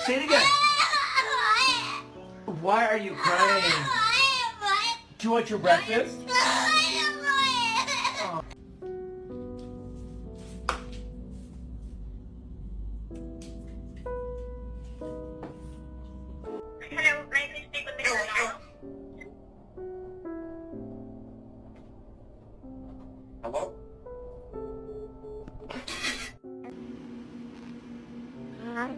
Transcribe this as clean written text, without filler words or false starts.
Say it again. Why are you crying? Do you want your breakfast? Oh. Hello, may I speak with Mr. Ronaldo? Hello? Hi.